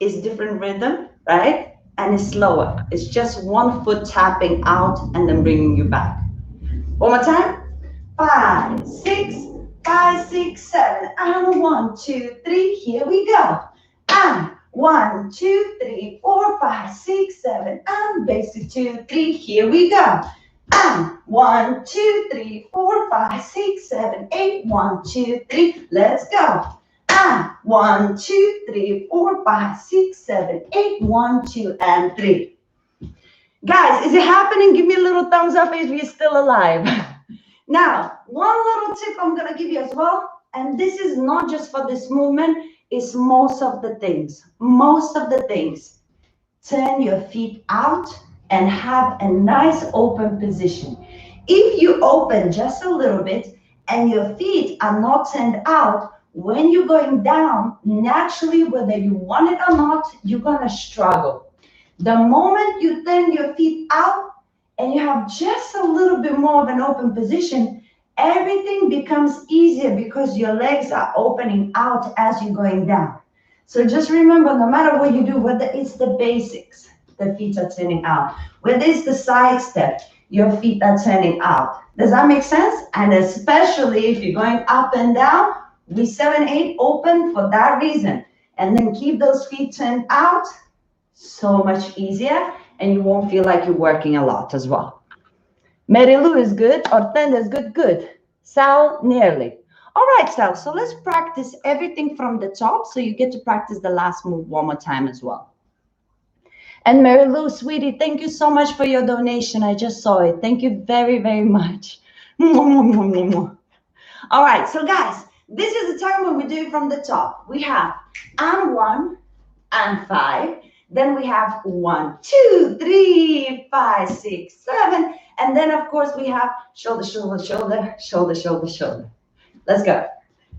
is different rhythm, right? And it's slower. It's just one foot tapping out and then bringing you back. One more time. 5, 6, 5, 6, 7, and 1, 2, 3. Here we go. And 1, 2, 3, 4, 5, 6, 7, and basic 2, 3. Here we go. And 1, 2, 3, 4, 5, 6, 7, 8. 1, 2, 3. Let's go. And 1, 2, 3, 4, 5, 6, 7, 8. 1, 2, and 3. Guys, is it happening? Give me a little thumbs up if you're still alive. Now, one little tip I'm going to give you as well, and this is not just for this movement, it's most of the things. Most of the things. Turn your feet out and have a nice open position. If you open just a little bit and your feet are not turned out, when you're going down, naturally, whether you want it or not, you're going to struggle. The moment you turn your feet out, and you have just a little bit more of an open position, everything becomes easier because your legs are opening out as you're going down. So just remember, no matter what you do, whether it's the basics, the feet are turning out. Whether it's the side step, your feet are turning out. Does that make sense? And especially if you're going up and down, we 7, 8 open for that reason. And then keep those feet turned out, so much easier. And you won't feel like you're working a lot as well. Mary Lou is good. Ortenda is good. Good. Sal, nearly. All right, Sal. So let's practice everything from the top. So you get to practice the last move one more time as well. And Mary Lou, sweetie, thank you so much for your donation. I just saw it. Thank you very, very much. All right. So guys, this is the time when we do it from the top. We have and 1 and 5. Then we have 1, 2, 3, 5, 6, 7. And then, of course, we have shoulder, shoulder, shoulder, shoulder, shoulder, shoulder. Let's go.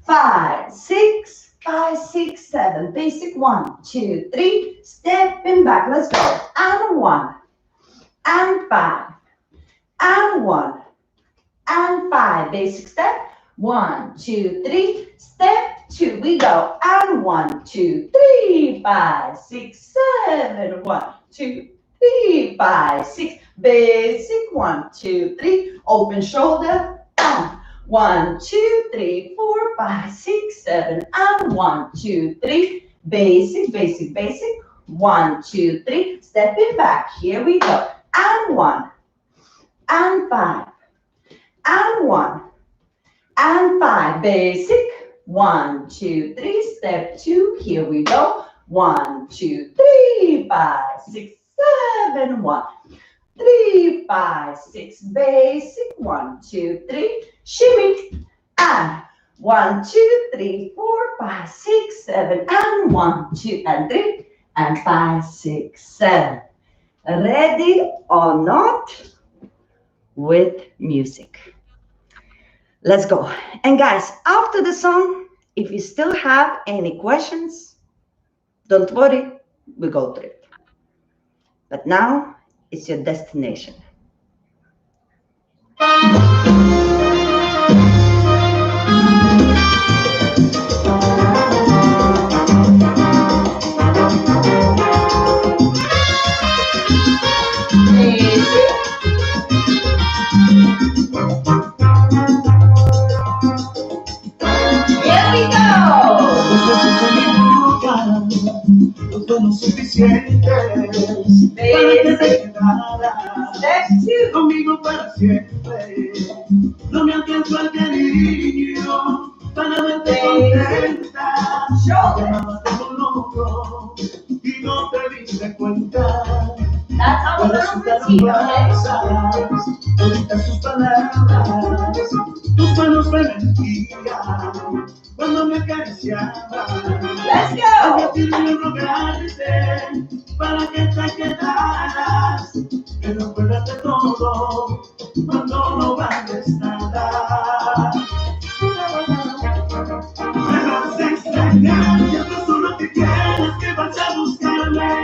5, 6, 5, 6, 7. Basic 1, 2, 3. Stepping back. Let's go. And 1, and 5, and 1, and 5. Basic step. 1, 2, 3. Step 2. We go. And 1, 2, 3, 5, 6, 7. 1, 2, 3, 5, 6. Basic 1, 2, 3. Open shoulder. And 1, 2, 3, 4, 5, 6, 7. And 1, 2, 3. Basic, basic, basic. 1, 2, 3. Stepping back. Here we go. And 1, and 5, and 1, and 5. Basic. 1, 2, 3. Step 2. Here we go. 1, 2, 3, 5, 6, 7. 1, 3, 5, 6. Basic. 1, 2, 3. Shimmy. And 1, 2, 3, 4, 5, 6, 7. And 1, 2, and 3. And 5, 6, 7. Ready or not, with music. Let's go. And guys, after the song, if you still have any questions, don't worry, we go through it. But now it's your destination. Here we go. No fueron suficientes para que te quedaras conmigo para siempre. No me alcanzó el cariño para verte contenta. Te amaste con loco y no te diste cuenta. Cuando resultaron falsas toditas sus palabras, tus manos me mentían cuando me acariciabas. Había sido rogarte para que te quedaras, pero acuérdate todo cuando no vales nada. Me vas a extrañar, ya no solo que quieres que vas a buscarme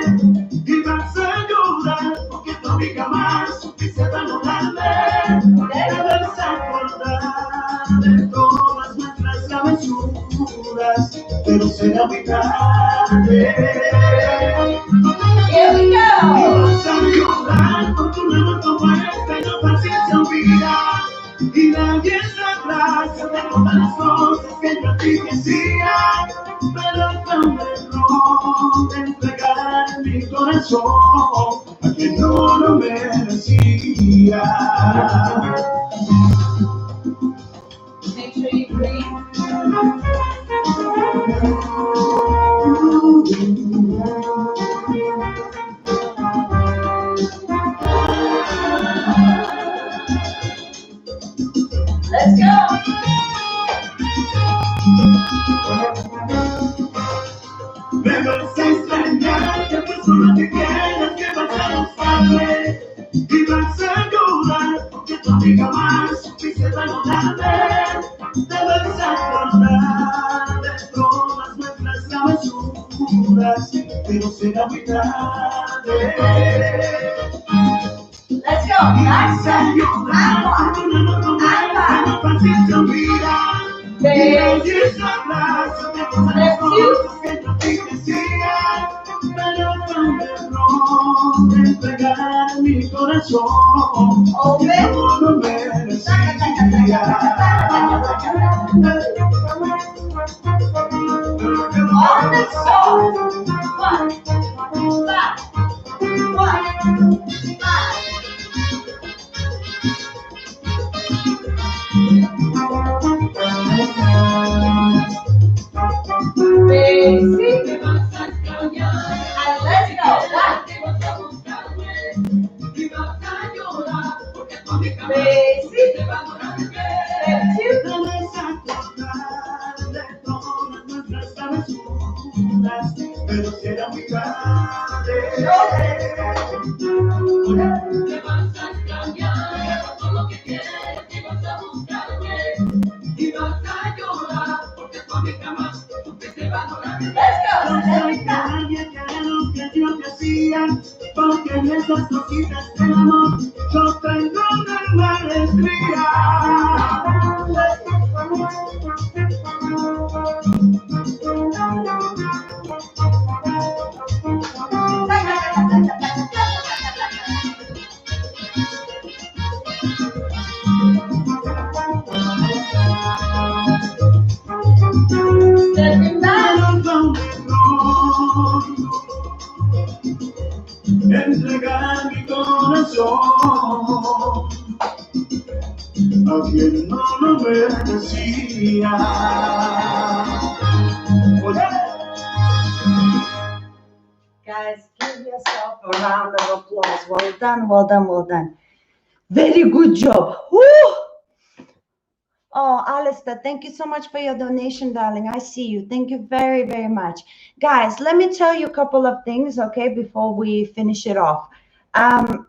y vas a llorar porque tu amiga más supiste valorarme. Te vas a acordar de todas nuestras travesuras, pero será muy tarde. Here we go. Y vas a llorar por tu nuevo como este, no fácil se olvida. Y nadie sabrá de todas las cosas que yo a ti decía, pero fue un error de entregar mi corazón a quien no lo merecía. Make sure you breathe. Let's go. Me vas a extrañar, que tú solo te quieras, que vas a buscarme y vas a llorar porque tu amiga más supiste valorarme. Te vas a acordar de todas nuestras travesuras, pero será muy tarde. Let's go. Nice. No fácil se olvida. Y nadie sabrá de todas las cosas que yo te decía, pero fue un error de entregar mi corazón que no lo merecía. On the song. 1, 5, 1, 5. Basic. And let's go. 1. Basic. Step 2. Te vas a acordar de todas nuestras travesuras, pero será muy tarde. Te vas a extrañar por todo lo que quieres y vas a buscarme y vas a llorar porque tu amiga más supiste valorarme. Let's go. No Let soy me stop. nadie que hará lo que yo te hacía, porque en esas cositas del amor yo tengo una maestría. Stepping back. Entregar mi corazón a quien no lo merecía. Oye. Guys, give yourself a round of applause. Well done, well done, well done. Very good job. Woo! Oh, Alistair, thank you so much for your donation, darling. I see you. Thank you very, very much. Guys, let me tell you a couple of things, okay, before we finish it off. Um,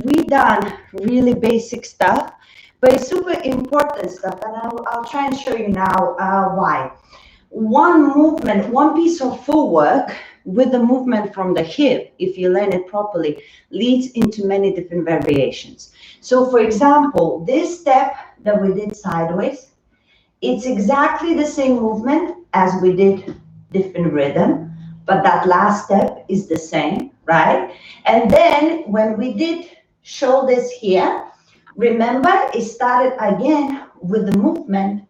we done really basic stuff, but it's super important stuff, and I'll try and show you now why. One movement, one piece of footwork with the movement from the hip, if you learn it properly, leads into many different variations. So for example, this step that we did sideways, it's exactly the same movement as we did different rhythm, but that last step is the same, right? And then when we did shoulders here, remember it started again with the movement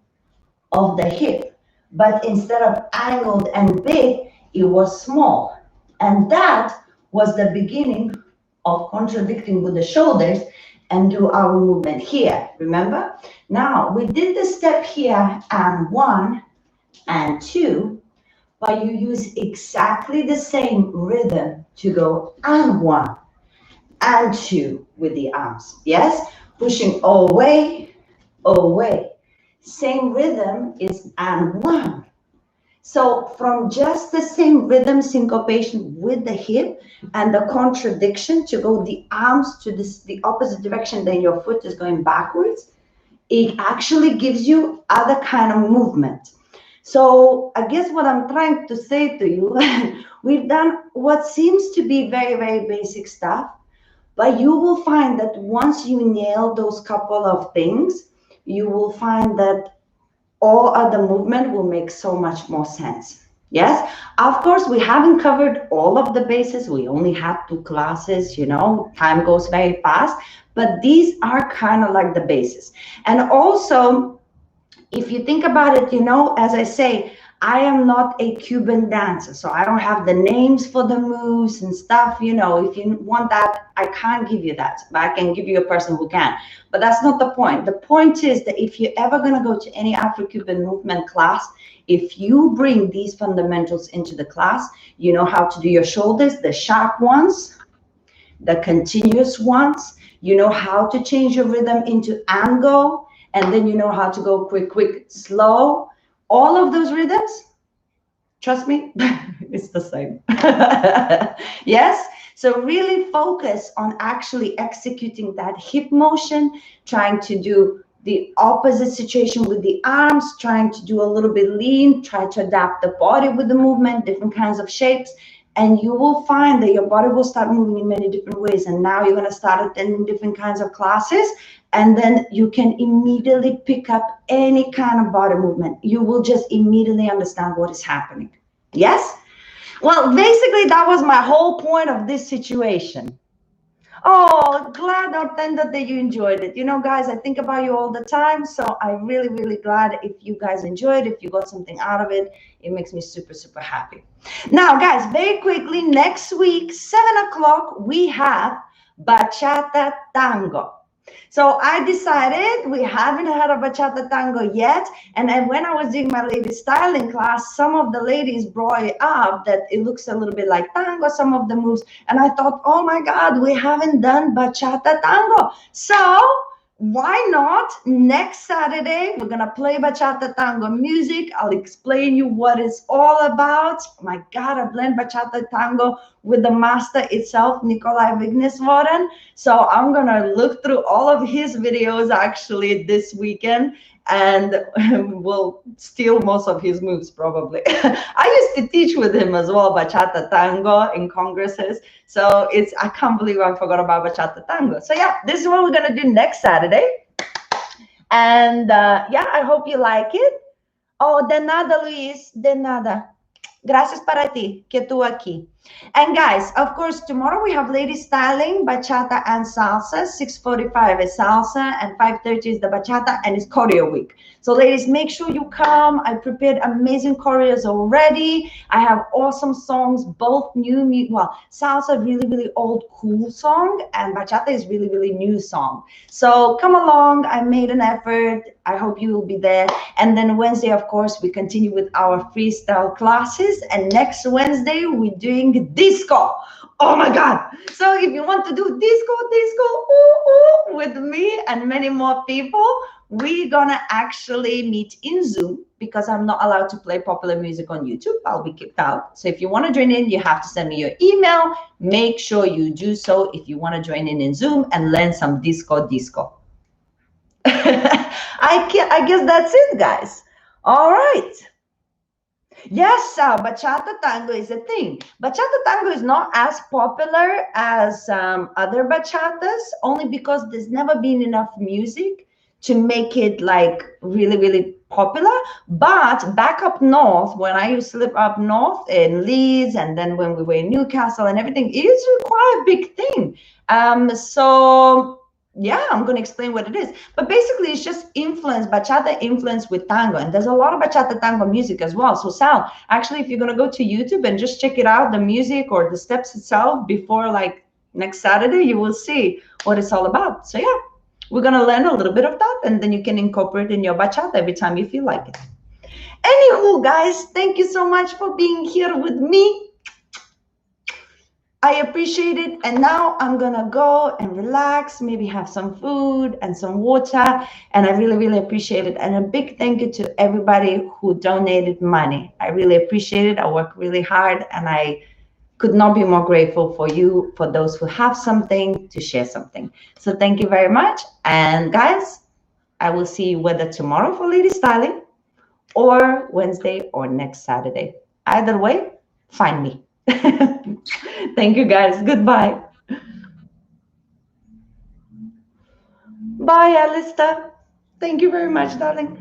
of the hip, but instead of angled and big, it was small. And that was the beginning of contradicting with the shoulders and do our movement here, remember? Now, we did the step here and 1 and 2, but you use exactly the same rhythm to go and 1 and 2 with the arms, yes? Pushing away, away. Same rhythm is and 1. So from just the same rhythm syncopation with the hip and the contradiction to go the arms to the opposite direction, then your foot is going backwards, it actually gives you other kind of movement. So I guess what I'm trying to say to you, we've done what seems to be very, very basic stuff, but you will find that once you nail those couple of things, you will find that all other movement will make so much more sense. Yes, of course, we haven't covered all of the bases. We only had 2 classes, time goes very fast, but these are kind of like the bases. And also, if you think about it, as I say, I am not a Cuban dancer, so I don't have the names for the moves and stuff. If you want that, I can't give you that, but I can give you a person who can. But that's not the point. The point is that if you're ever going to go to any Afro Cuban movement class, if you bring these fundamentals into the class, you know how to do your shoulders, the sharp ones, the continuous ones, you know how to change your rhythm into angle, and then you know how to go quick, quick, slow. All of those rhythms, trust me, it's the same. Yes? So really focus on actually executing that hip motion, trying to do the opposite situation with the arms, trying to do a little bit lean, try to adapt the body with the movement, different kinds of shapes, and you will find that your body will start moving in many different ways. And now you're going to start attending different kinds of classes, and then you can immediately pick up any kind of body movement. You will just immediately understand what is happening. Yes? Well, basically, that was my whole point of this situation. Oh, glad, Ortenda, that you enjoyed it. Guys, I think about you all the time, so I'm really, really glad if you guys enjoyed, if you got something out of it. It makes me super, super happy. Now, guys, very quickly, next week, 7 o'clock, we have Bachata Tango. So I decided we haven't had a bachata tango yet. And then when I was doing my ladies styling class, some of the ladies brought it up that it looks a little bit like tango, some of the moves. And I thought, oh my God, we haven't done bachata tango. So why not next Saturday? We're gonna play bachata tango music. I'll explain you what it's all about. Oh my God, I blend bachata tango with the master itself, Nikolai Vignesvoren. So I'm gonna look through all of his videos actually this weekend, and we'll steal most of his moves probably. I used to teach with him as well bachata tango in congresses. So I can't believe I forgot about bachata tango. So yeah, this is what we're gonna do next Saturday. And yeah, I hope you like it. Oh, de nada, Luis, de nada. Gracias para ti, que tú aquí. And guys, of course, tomorrow we have lady styling, bachata and salsa. 6:45 is salsa and 5:30 is the bachata, and it's choreo week. So ladies, make sure you come. I prepared amazing choreos already. I have awesome songs, both new, well, salsa, really, really old, cool song, and bachata is really, really new song. So come along. I made an effort. I hope you will be there. And then Wednesday, of course, we continue with our freestyle classes. And next Wednesday, we're doing disco. Oh my God. So if you want to do disco, ooh, ooh, with me and many more people, we're gonna actually meet in Zoom because I'm not allowed to play popular music on YouTube. I'll be kicked out. So if you want to join in, you have to send me your email. Make sure you do so if you want to join in Zoom and learn some disco. I guess that's it, guys. All right. Yes, bachata tango is a thing. Bachata tango is not as popular as other bachatas, only because there's never been enough music to make it like really, really popular. But back up north, when I used to live up north in Leeds, and then when we were in Newcastle and everything, it is quite a big thing. So yeah, I'm going to explain what it is. But basically, it's just influence, bachata influence with tango. And there's a lot of bachata tango music as well. So Sal, actually, if you're going to go to YouTube and just check it out, the music or the steps itself before like next Saturday, you will see what it's all about. So yeah, we're going to learn a little bit of that. And then you can incorporate in your bachata every time you feel like it. Anywho, guys, thank you so much for being here with me. I appreciate it. And now I'm going to go and relax, maybe have some food and some water. And I really, really appreciate it. And a big thank you to everybody who donated money. I really appreciate it. I work really hard and I could not be more grateful for you, for those who have something to share something. So thank you very much. And guys, I will see you whether tomorrow for Lady Styling or Wednesday or next Saturday. Either way, find me. Thank you, guys. Goodbye. Bye, Alista. Thank you very much, darling.